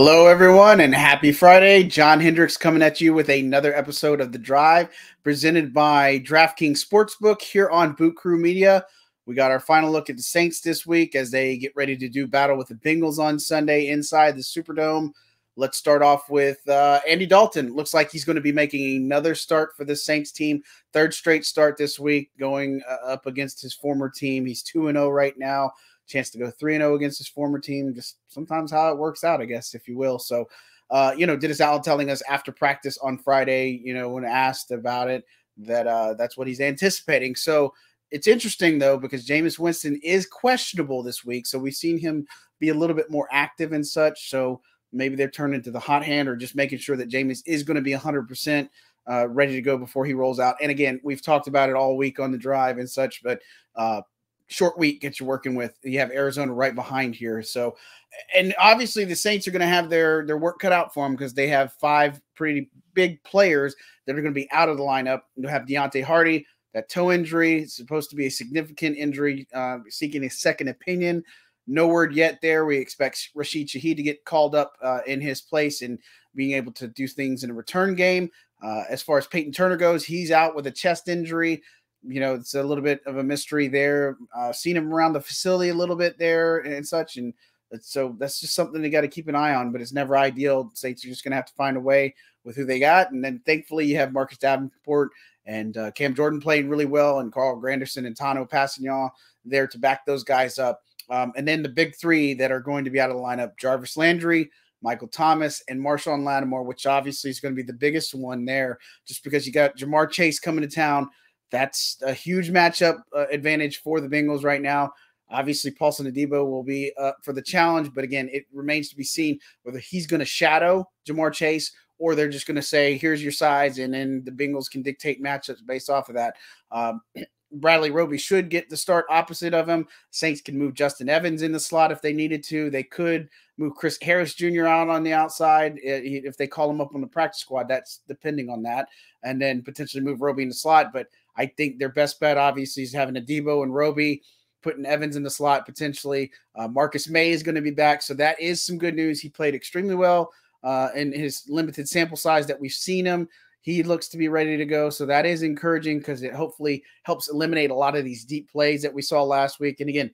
Hello, everyone, and happy Friday. John Hendricks coming at you with another episode of The Drive presented by DraftKings Sportsbook here on Boot Crew Media. We got our final look at the Saints this week as they get ready to do battle with the Bengals on Sunday inside the Superdome. Let's start off with Andy Dalton. Looks like he's going to be making another start for the Saints team. Third straight start this week going up against his former team. He's 2-0 right now. Chance to go 3-0 against his former team. Just sometimes how it works out, I guess, if you will. So, Dennis Allen telling us after practice on Friday, when asked about it, that that's what he's anticipating. So it's interesting, though, because Jameis Winston is questionable this week. So we've seen him be a little bit more active and such. So maybe they're turning to the hot hand or just making sure that Jameis is going to be 100% ready to go before he rolls out. And again, we've talked about it all week on the drive and such, but short week that you're working with. You have Arizona right behind here. So, and obviously the Saints are going to have their work cut out for them because they have 5 pretty big players that are going to be out of the lineup. You'll have Deontay Hardy, that toe injury. It's supposed to be a significant injury, seeking a second opinion. No word yet there. We expect Rashid Shaheed to get called up in his place and being able to do things in a return game. As far as Peyton Turner goes, he's out with a chest injury. It's a little bit of a mystery there. Seen him around the facility a little bit there and such. And so that's just something they got to keep an eye on, but it's never ideal. Saints are just going to have to find a way with who they got. And then thankfully you have Marcus Davenport and Cam Jordan playing really well, and Carl Granderson and Tano Passignon there to back those guys up. And then the big 3 that are going to be out of the lineup, Jarvis Landry, Michael Thomas, and Marshawn Lattimore, which obviously is going to be the biggest one there just because you got Jamar Chase coming to town. That's a huge matchup advantage for the Bengals right now. Obviously, Paulson Adebo will be up for the challenge, but again, it remains to be seen whether he's going to shadow Jamar Chase or they're just going to say, here's your size, and then the Bengals can dictate matchups based off of that. Bradley Roby should get the start opposite of him. Saints can move Justin Evans in the slot if they needed to. They could move Chris Harris Jr. out on the outside if they call him up on the practice squad. That's depending on that. And then potentially move Roby in the slot. But I think their best bet, obviously, is having Adebo and Roby, putting Evans in the slot potentially. Marcus May is going to be back. So that is some good news. He played extremely well in his limited sample size that we've seen him. He looks to be ready to go. So that is encouraging because it hopefully helps eliminate a lot of these deep plays that we saw last week. And again,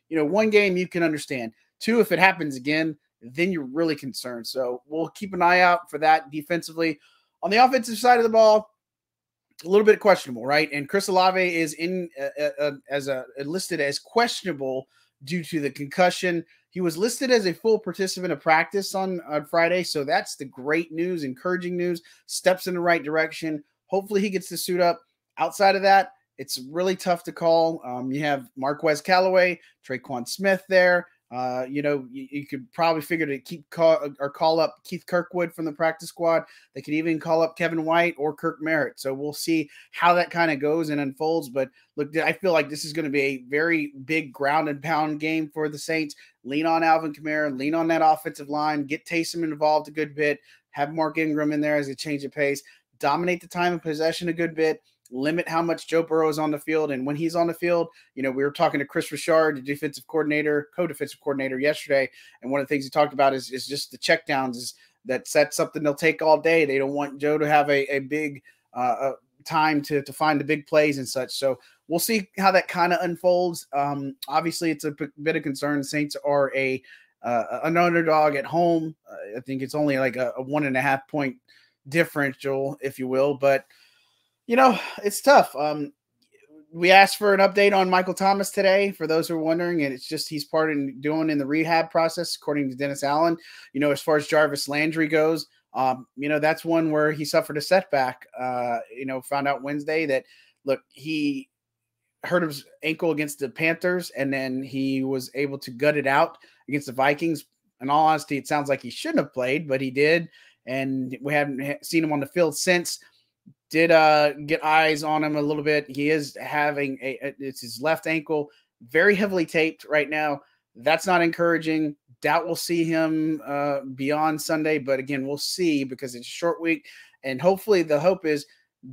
one game you can understand. 2, if it happens again, then you're really concerned. So we'll keep an eye out for that defensively. On the offensive side of the ball, a little bit questionable, right? And Chris Olave is in listed as questionable due to the concussion. He was listed as a full participant of practice on Friday, so that's the great news, encouraging news, steps in the right direction. Hopefully he gets to suit up. Outside of that, it's really tough to call. You have Marquez Callaway, Traquan Smith there. You could probably figure to call up Keith Kirkwood from the practice squad. They could even call up Kevin White or Kirk Merritt. So we'll see how that kind of goes and unfolds. But look, I feel like this is going to be a very big ground and pound game for the Saints. Lean on Alvin Kamara, lean on that offensive line, get Taysom involved a good bit, have Mark Ingram in there as a change of pace, dominate the time of possession a good bit, limit how much Joe Burrow is on the field. And when he's on the field, we were talking to Chris Richard, the defensive coordinator, co-defensive coordinator yesterday. And one of the things he talked about is just the checkdowns. That's something they'll take all day. They don't want Joe to have a big time to find the big plays and such. So we'll see how that kind of unfolds. Obviously it's a bit of concern. Saints are an underdog at home. I think it's only like a 1.5 point differential, if you will, but it's tough. We asked for an update on Michael Thomas today, for those who are wondering, and it's just he's part in doing in the rehab process, according to Dennis Allen. As far as Jarvis Landry goes, that's one where he suffered a setback. Found out Wednesday that, look, he hurt his ankle against the Panthers, and then he was able to gut it out against the Vikings. In all honesty, it sounds like he shouldn't have played, but he did, and we haven't seen him on the field since. Did get eyes on him a little bit. He is having it's his left ankle, very heavily taped right now. That's not encouraging. Doubt we'll see him beyond Sunday, but again, we'll see because it's a short week. And hopefully the hope is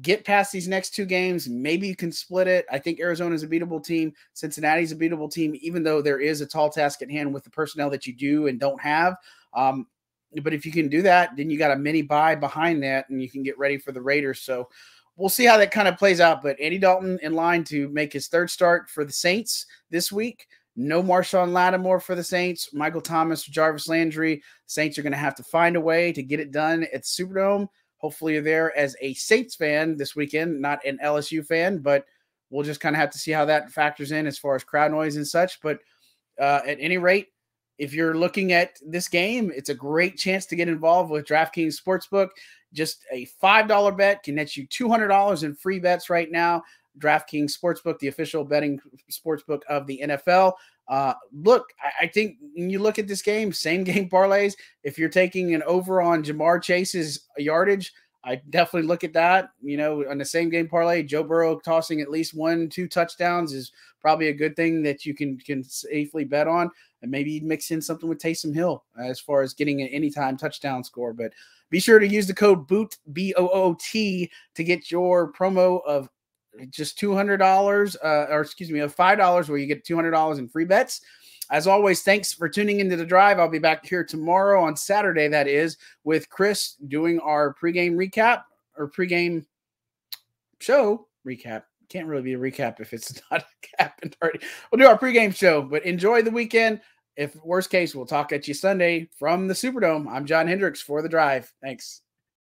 get past these next 2 games. Maybe you can split it. I think Arizona is a beatable team. Cincinnati's a beatable team, even though there is a tall task at hand with the personnel that you do and don't have. But if you can do that, then you got a mini bye behind that, and you can get ready for the Raiders. So we'll see how that kind of plays out. But Andy Dalton in line to make his third start for the Saints this week. No Marshawn Lattimore for the Saints. Michael Thomas, Jarvis Landry. Saints are going to have to find a way to get it done at the Superdome. Hopefully you're there as a Saints fan this weekend, not an LSU fan, but we'll just kind of have to see how that factors in as far as crowd noise and such. But at any rate, if you're looking at this game, it's a great chance to get involved with DraftKings Sportsbook. Just a $5 bet can net you $200 in free bets right now. DraftKings Sportsbook, the official betting sportsbook of the NFL. Look, I think when you look at this game, same game parlays, if you're taking an over on Jamar Chase's yardage, I definitely look at that. You know, on the same game parlay, Joe Burrow tossing at least 1-2 touchdowns is probably a good thing that you can safely bet on. And maybe mix in something with Taysom Hill as far as getting an anytime touchdown score. But be sure to use the code BOOT, BOOT, to get your promo of just $200, of $5, where you get $200 in free bets. As always, thanks for tuning into The Drive. I'll be back here tomorrow on Saturday, that is, with Chris doing our pregame recap or pregame show recap. Can't really be a recap if it's not a cap and party. We'll do our pregame show, but enjoy the weekend. If worst case, we'll talk at you Sunday from the Superdome. I'm John Hendricks for The Drive. Thanks.